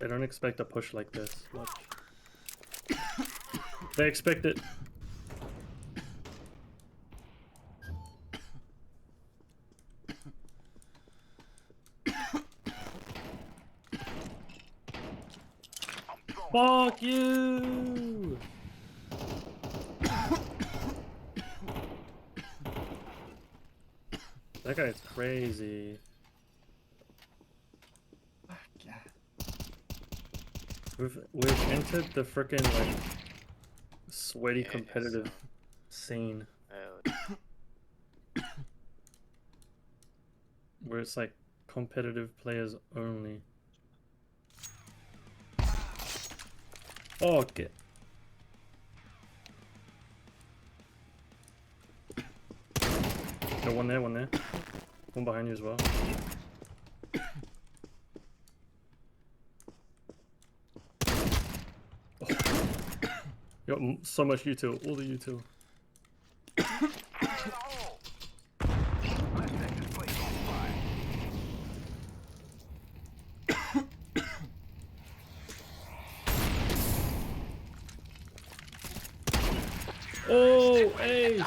They don't expect a push like this. Watch. They expect it. Fuck you! That guy's crazy. We've entered the frickin' like sweaty competitive scene where it's like competitive players only. Oh, okay. No, one there, one there. One behind you as well. Oh. Got so much util, all the util. Oh, hey!